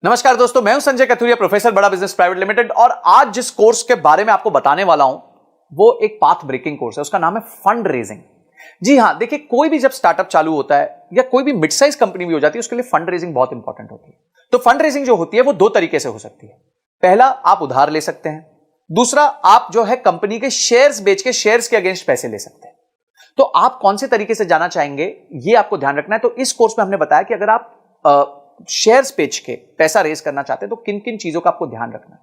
नमस्कार दोस्तों, मैं हूं संजय कथुरिया, प्रोफेसर बड़ा बिजनेस प्राइवेट लिमिटेड। और आज जिस कोर्स के बारे में आपको बताने वाला हूं वो एक पाथ ब्रेकिंग कोर्स है। उसका नाम है फंड रेजिंग। जी हां, देखिए, कोई भी जब स्टार्टअप चालू होता है या कोई भी मिड साइज कंपनी भी हो जाती है, उसके लिए फंड रेजिंग बहुत इंपॉर्टेंट होती है। तो फंड रेजिंग जो होती है वो दो तरीके से हो सकती है। पहला, आप उधार ले सकते हैं। दूसरा, आप जो है कंपनी के शेयर्स बेच के शेयर्स के अगेंस्ट पैसे ले सकते हैं। तो आप कौन से तरीके से जाना चाहेंगे, ये आपको ध्यान रखना है। तो इस कोर्स में हमने बताया कि अगर आप शेयर्स बेच के पैसा रेज करना चाहते हैं तो किन किन चीजों का आपको ध्यान रखना है।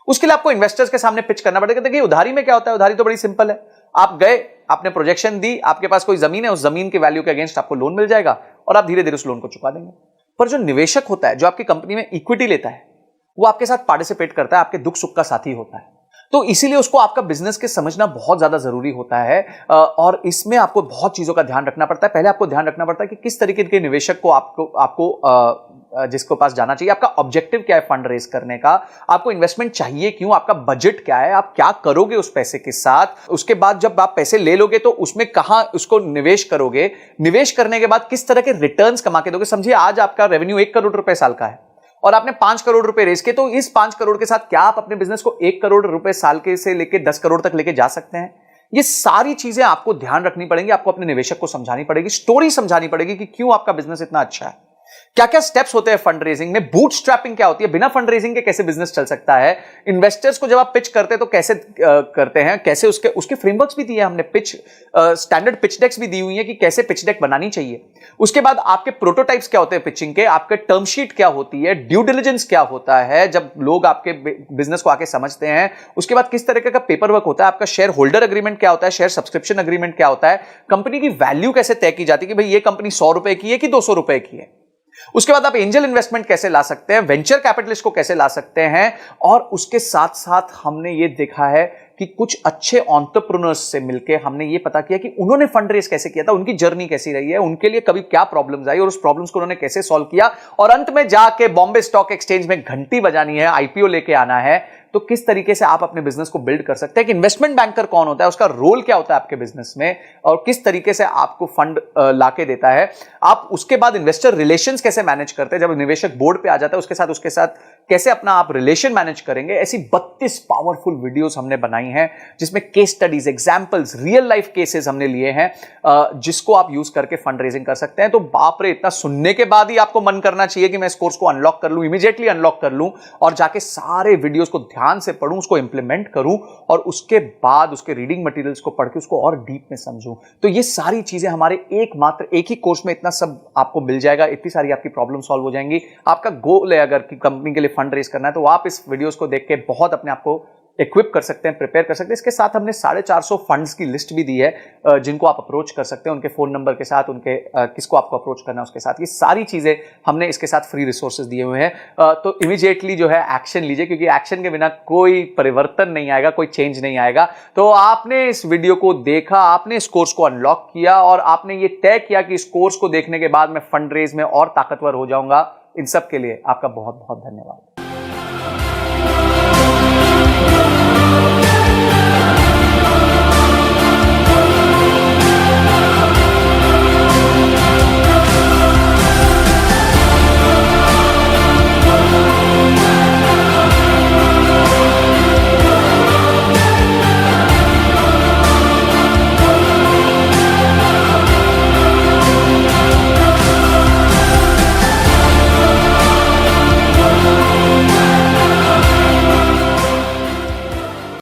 उसके लिए आपको इन्वेस्टर्स के सामने पिच करना पड़ेगा। देखिए, उधारी में क्या होता है, उधारी तो बड़ी सिंपल है। आप गए, आपने प्रोजेक्शन दी, आपके पास कोई जमीन है, उस जमीन के वैल्यू के अगेंस्ट आपको लोन मिल जाएगा और आप धीरे धीरे उस लोन को चुका देंगे। पर जो निवेशक होता है, जो आपकी कंपनी में इक्विटी लेता है, वो आपके साथ पार्टिसिपेट करता है, आपके दुख सुख का साथी होता है। तो इसीलिए उसको आपका बिजनेस के समझना बहुत ज्यादा जरूरी होता है। और इसमें आपको बहुत चीजों का ध्यान रखना पड़ता है। पहले आपको ध्यान रखना पड़ता है कि किस तरीके के निवेशक को आपको जिसको पास जाना चाहिए, आपका ऑब्जेक्टिव क्या है फंड रेज करने का, आपको इन्वेस्टमेंट चाहिए क्यों, आपका बजट क्या है, आप क्या करोगे उस पैसे के साथ। उसके बाद जब आप पैसे ले लोगे तो उसमें कहां उसको निवेश करोगे, निवेश करने के बाद किस तरह के रिटर्न्स कमा के दोगे। समझिए, आज आपका रेवेन्यू 1 करोड़ रुपए साल का है और आपने 5 करोड़ रुपए रेज किए, तो इस 5 करोड़ के साथ क्या आप अपने बिजनेस को 1 करोड़ रुपए साल के से लेके 10 करोड़ तक लेके जा सकते हैं। ये सारी चीजें आपको ध्यान रखनी पड़ेंगी, आपको अपने निवेशक को समझानी पड़ेगी, स्टोरी समझानी पड़ेगी कि क्यों आपका बिजनेस इतना अच्छा है, क्या क्या स्टेप्स होते हैं फंड रेजिंग में, बूटस्ट्रैपिंग क्या होती है, बिना फंड रेजिंग के कैसे बिजनेस चल सकता है, इन्वेस्टर्स को जब आप पिच करते हैं तो कैसे करते हैं, कैसे उसके फ्रेमवर्क्स भी दिए हैं हमने, पिच स्टैंडर्ड पिच डेक्स भी दी हुई है कि कैसे पिच डेक बनानी चाहिए। उसके बाद आपके प्रोटोटाइप्स क्या होते हैं पिचिंग के, आपके टर्म शीट क्या होती है, ड्यू डिलिजेंस क्या होता है जब लोग आपके बिजनेस को आके समझते हैं। उसके बाद किस तरीके का पेपर वर्क होता है, आपका शेयर होल्डर एग्रीमेंट क्या होता है, शेयर सब्सक्रिप्शन एग्रीमेंट क्या होता है, कंपनी की वैल्यू कैसे तय की जाती है कि भाई ये कंपनी 100 रुपए की है कि 200 रुपए की है। उसके बाद आप एंजल इन्वेस्टमेंट कैसे ला सकते हैं, वेंचर कैपिटलिस्ट को कैसे ला सकते हैं। और उसके साथ साथ हमने ये देखा है कि कुछ अच्छे एंटरप्रेन्योर्स से मिलकर हमने ये पता किया कि उन्होंने फंड रेज कैसे किया था, उनकी जर्नी कैसी रही है, उनके लिए कभी क्या प्रॉब्लम्स आई और उस प्रॉब्लम्स को उन्होंने कैसे सॉल्व किया। और अंत में जाके बॉम्बे स्टॉक एक्सचेंज में घंटी बजानी है, आईपीओ लेके आना है। तो किस तरीके से आप अपने बिजनेस को बिल्ड कर सकते हैं, कि इन्वेस्टमेंट बैंकर कौन होता है, उसका रोल क्या होता है आपके बिजनेस में, और किस तरीके से आपको फंड लाके देता है। आप उसके बाद इन्वेस्टर रिलेशंस कैसे मैनेज करते हैं, जब निवेशक बोर्ड पे आ जाता है उसके साथ कैसे अपना आप रिलेशन मैनेज करेंगे। ऐसी 32 पावरफुल वीडियोस हमने बनाई हैं जिसमें case studies, examples, real life cases हमने लिए हैं, जिसको आप यूज करके फंड रेजिंग कर सकते हैं। तो बाप रे, इतना सुनने के बाद ही आपको मन करना चाहिए कि मैं इस कोर्स को अनलॉक कर लूं, इमीडिएटली अनलॉक कर लूं और जाके सारे वीडियोस को ध्यान से पढूं, उसको इंप्लीमेंट करूं और उसके बाद उसके रीडिंग मटेरियल्स को पढ़ के उसको और डीप में समझूं। तो ये सारी चीजें हमारे एक ही कोर्स में इतना सब आपको मिल जाएगा, इतनी सारी आपकी प्रॉब्लम सॉल्व हो जाएंगी। आपका गोल है अगर कि कंपनी के लिए फंड रेज करना है तो आप इस वीडियोस को देख के बहुत अपने आप को इक्विप कर सकते हैं, प्रिपेयर कर सकते हैं। इसके साथ हमने 450 फंड्स की लिस्ट भी दी है जिनको आप अप्रोच कर सकते हैं, उनके फोन नंबर के साथ, उनके किसको आपको अप्रोच करना है उसके साथ। ये सारी चीजें हमने इसके साथ फ्री रिसोर्सेज दिए हुए हैं। तो इमीडिएटली जो है एक्शन लीजिए, क्योंकि एक्शन के बिना कोई परिवर्तन नहीं आएगा, कोई चेंज नहीं आएगा। तो आपने इस वीडियो को देखा, आपने इस कोर्स को अनलॉक किया और आपने ये तय किया कि इस कोर्स को देखने के बाद मैं फंड रेज में और ताकतवर हो जाऊंगा। इन सब के लिए आपका बहुत बहुत धन्यवाद।